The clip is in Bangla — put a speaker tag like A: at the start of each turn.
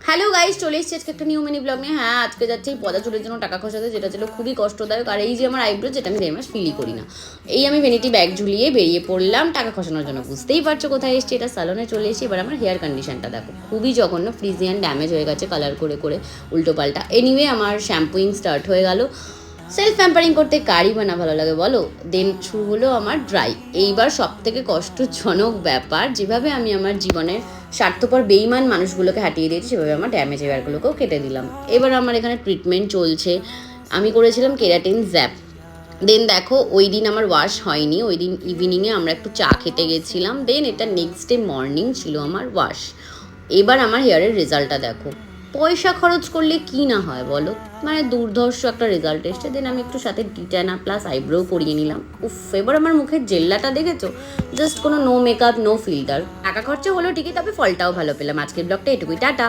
A: হ্যালো গাইস, চলে এসেছি আজকে একটা নিউ মিনি ব্লগ নিয়ে। হ্যাঁ, আজকে যাচ্ছে এই পদা চুলের জন্য টাকা খসাতে, যেটা ছিল খুবই কষ্টদায়ক। আর এই যে আমার আইব্রো, যেটা আমি 1.5 মাস ফিলই করি না, এই আমি ভ্যানিটি ব্যাগ ঝুলিয়ে বেরিয়ে পড়লাম টাকা খসানোর জন্য। বুঝতেই পারছো কোথায় এসেছি, এটা স্যালনে চলে এসেছি। এবার আমার হেয়ার কন্ডিশনটা দেখো, খুবই জঘন্য, ফ্রিজিয়ান ড্যামেজ হয়ে গেছে কালার করে করে, উল্টো পাল্টা। এনিওয়ে, আমার শ্যাম্পুইং স্টার্ট হয়ে গেল। সেলফ প্যাম্পারিং করতে কারই বা না ভালো লাগে বলো। দেন শুরু হলো আমার ড্রাই। এইবার সব থেকে কষ্টজনক ব্যাপার, যেভাবে আমি আমার জীবনের স্বার্থপর বেইমান মানুষগুলোকে হাঁটিয়ে দিয়েছি, সেভাবে আমার ড্যামেজ হেয়ারগুলোকেও কেটে দিলাম। এবার আমার এখানে ট্রিটমেন্ট চলছে। আমি করেছিলাম কেরাটিন জ্যাপ। দেন দেখো, ওই দিন আমার ওয়াশ হয়নি, ওই দিন ইভিনিংয়ে আমরা একটু চা খেতে গেছিলাম। দেন এটা নেক্সট ডে মর্নিং ছিল আমার ওয়াশ। এবার আমার হেয়ারের রেজাল্টটা দেখো। পয়সা খরচ করলে কি না হয় বলো, মানে দুর্ধর্ষ একটা রেজাল্ট এসছে। দেন আমি একটু সাথে ডিটানা প্লাস আইব্রো করিয়ে নিলাম। উফ, এবার আমার মুখের জেল্লাটা দেখেছো, জাস্ট কোনো নো মেকআপ নো ফিল্টার। টাকা খরচা হলো ঠিকই, তবে ফলটাও ভালো পেলাম। আজকের ব্লগটা এটুকুই, টাটা।